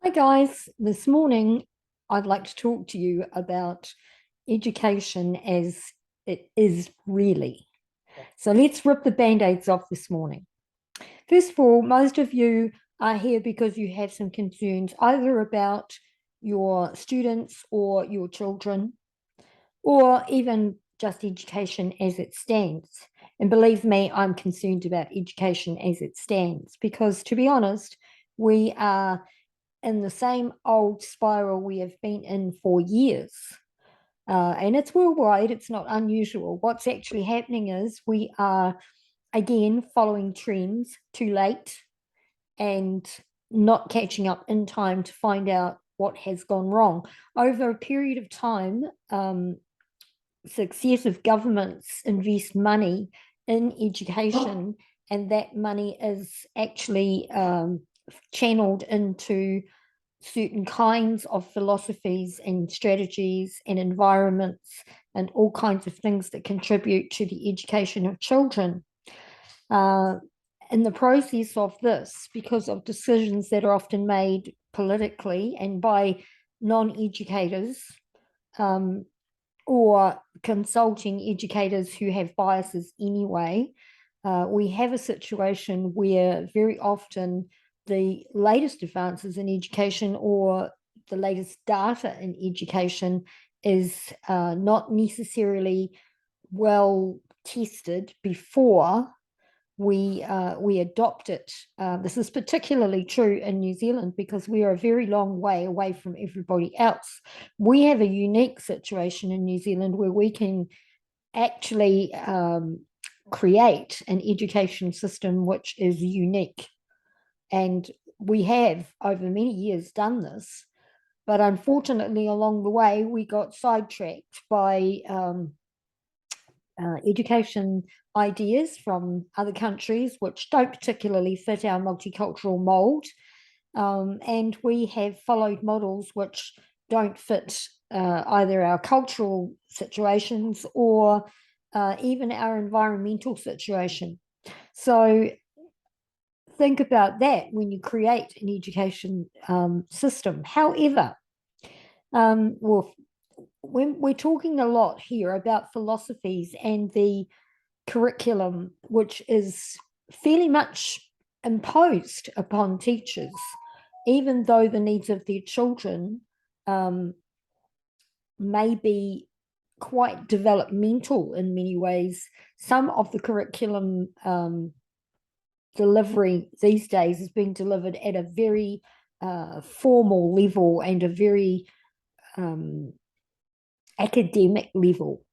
Hi guys, this morning I'd like to talk to you about education as it is really. So let's rip the band-aids off this morning. First of all, most of you are here because you have some concerns either about your students or your children, or even just education as it stands. And believe me, I'm concerned about education as it stands because, to be honest, we are in the same old spiral we have been in for years. And it's worldwide, it's not unusual. What's actually happening is we are again following trends too late and not catching up in time to find out what has gone wrong. Over a period of time, successive governments invest money in education, and that money is actually channeled into certain kinds of philosophies and strategies and environments and all kinds of things that contribute to the education of children. Uh, in the process of this, because of decisions that are often made politically and by non-educators, um, or consulting educators who have biases anyway, we have a situation where very often the latest advances in education or the latest data in education is not necessarily well tested before we adopt it. This is particularly true in New Zealand because we are a very long way away from everybody else. We have a unique situation in New Zealand where we can actually create an education system which is unique. And we have over many years done this, but unfortunately along the way we got sidetracked by education ideas from other countries which don't particularly fit our multicultural mold. And we have followed models which don't fit either our cultural situations or even our environmental situation. So think about that when you create an education system. However, well, when we're talking a lot here about philosophies and the curriculum, which is fairly much imposed upon teachers, even though the needs of their children may be quite developmental in many ways. Some of the curriculum delivery these days is being delivered at a very formal level and a very academic level.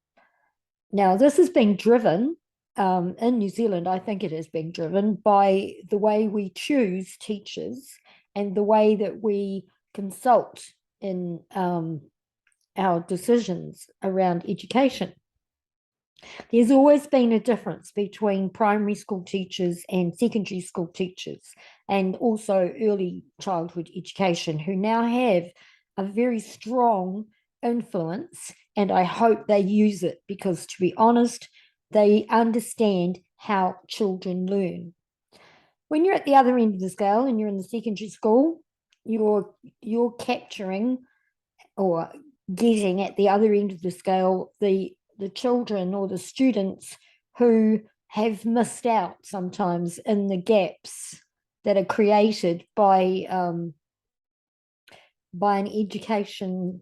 Now, this is being driven in New Zealand. I think it is being driven by the way we choose teachers and the way that we consult in our decisions around education. There's always been a difference between primary school teachers and secondary school teachers, and also early childhood education, who now have a very strong influence, and I hope they use it because, to be honest, they understand how children learn. When you're at the other end of the scale and you're in the secondary school, you're capturing or getting at the other end of the scale the children or the students who have missed out sometimes in the gaps that are created by an education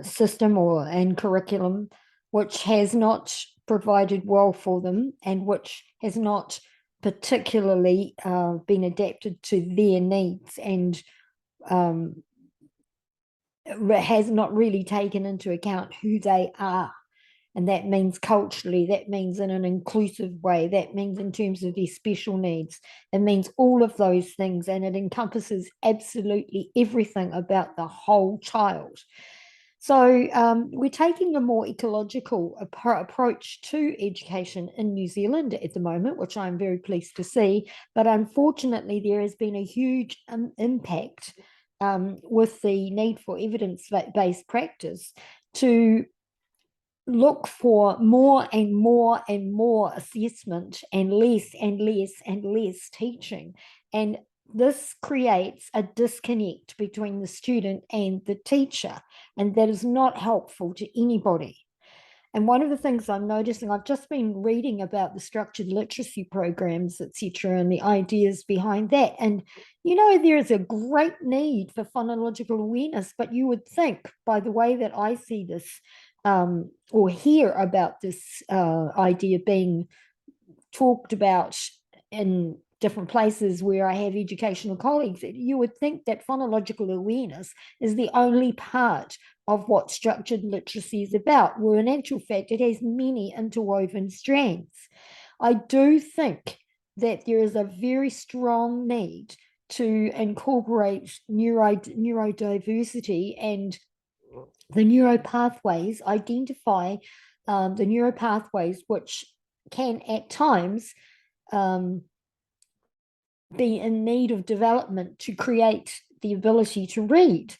system or and curriculum which has not provided well for them and which has not particularly been adapted to their needs and has not really taken into account who they are. And that means culturally, that means in an inclusive way, that means in terms of their special needs. It means all of those things, and it encompasses absolutely everything about the whole child. So we're taking a more ecological approach to education in New Zealand at the moment, which I'm very pleased to see. But unfortunately, there has been a huge impact with the need for evidence-based practice to look for more and more and more assessment and less and less and less teaching. And this creates a disconnect between the student and the teacher, and that is not helpful to anybody. And one of the things I'm noticing, I've just been reading about the structured literacy programs, etc., and the ideas behind that. And, there is a great need for phonological awareness, but you would think, by the way that I see this or hear about this idea being talked about in different places where I have educational colleagues, you would think that phonological awareness is the only part of what structured literacy is about, where in actual fact it has many interwoven strands. I do think that there is a very strong need to incorporate neurodiversity and the neuropathways, identify the neuropathways which can at times um, be in need of development to create the ability to read,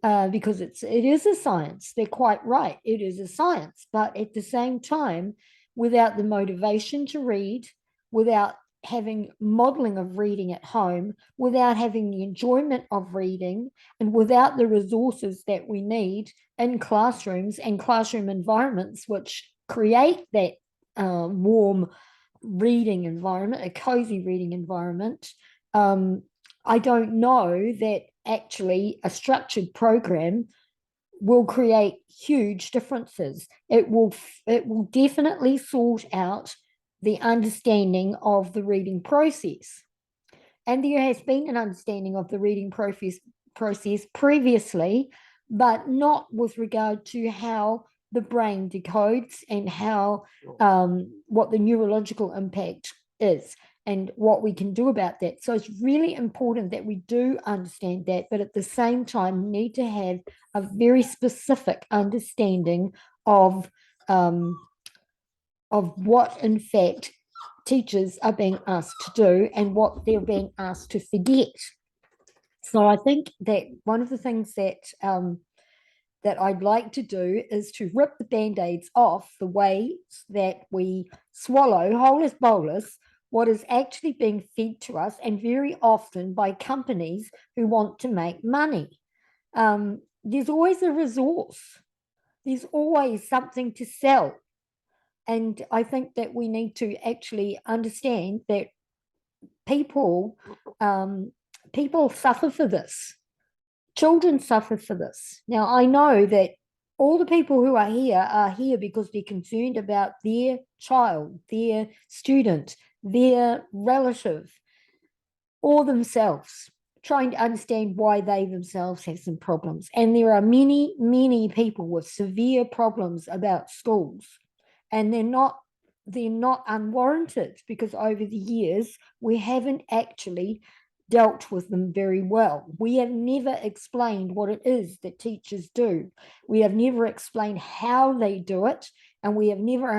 because it is a science. They're quite right. It is a science, but at the same time, without the motivation to read, without having modeling of reading at home, without having the enjoyment of reading, and without the resources that we need in classrooms and classroom environments which create that warm reading environment, a cozy reading environment, I don't know that actually a structured program will create huge differences. It will definitely sort out the understanding of the reading process. And there has been an understanding of the reading process previously, but not with regard to how the brain decodes and how what the neurological impact is and what we can do about that. So it's really important that we do understand that, but at the same time need to have a very specific understanding of what in fact teachers are being asked to do and what they're being asked to forget. So I think that one of the things that I'd like to do is to rip the band-aids off the ways that we swallow, holus bolus, what is actually being fed to us, and very often by companies who want to make money. There's always a resource. There's always something to sell. And I think that we need to actually understand that people people suffer for this. Children suffer for this. Now, I know that all the people who are here because they're concerned about their child, their student, their relative, or themselves, trying to understand why they themselves have some problems. And there are many, many people with severe problems about schools, and they're not unwarranted, because over the years we haven't actually dealt with them very well. We have never explained what it is that teachers do. We have never explained how they do it, and we have never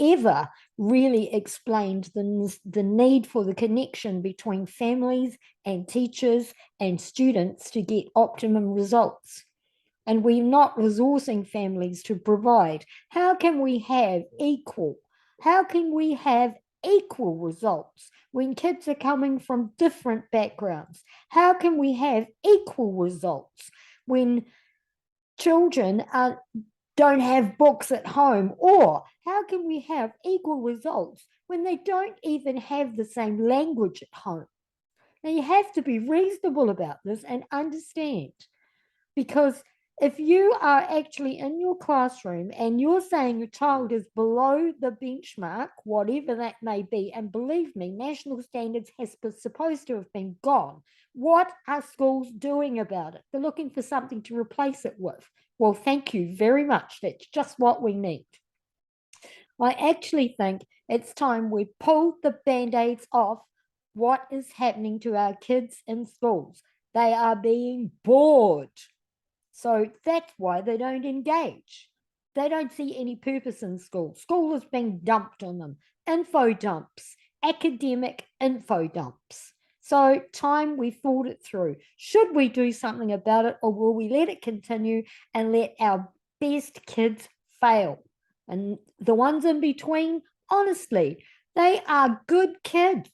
ever really explained the need for the connection between families and teachers and students to get optimum results. And we're not resourcing families to provide. How can we have equal? How can we have equal results when kids are coming from different backgrounds? How can we have equal results when children don't have books at home? Or how can we have equal results when they don't even have the same language at home? Now, you have to be reasonable about this and understand, because if you are actually in your classroom and you're saying your child is below the benchmark, whatever that may be, and believe me, national standards has supposed to have been gone. What are schools doing about it? They're looking for something to replace it with. Well, thank you very much. That's just what we need. I actually think it's time we pull the band-aids off what is happening to our kids in schools. They are being bored. So that's why they don't engage. They don't see any purpose in school. School is being dumped on them. Info dumps, academic info dumps. So time we thought it through. Should we do something about it, or will we let it continue and let our best kids fail? And the ones in between, honestly, they are good kids.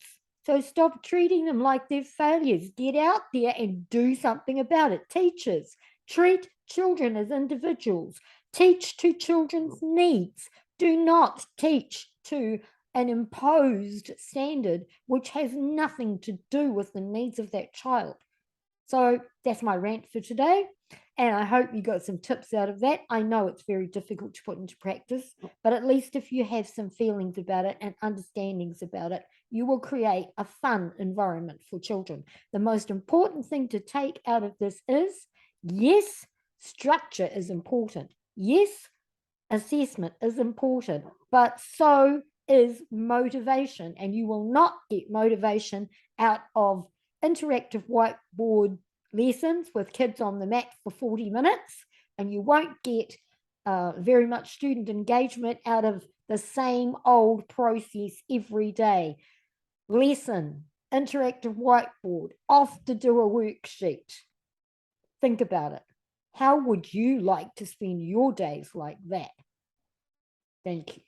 So stop treating them like they're failures. Get out there and do something about it. Teachers, treat children as individuals. Teach to children's needs. Do not teach to an imposed standard which has nothing to do with the needs of that child. So that's my rant for today. And I hope you got some tips out of that. I know it's very difficult to put into practice, but at least if you have some feelings about it and understandings about it, you will create a fun environment for children. The most important thing to take out of this is, yes, structure is important. Yes, assessment is important, but so is motivation. And you will not get motivation out of interactive whiteboard lessons with kids on the mat for 40 minutes. And you won't get very much student engagement out of the same old process every day. Lesson, interactive whiteboard, off to do a worksheet. Think about it. How would you like to spend your days like that? Thank you.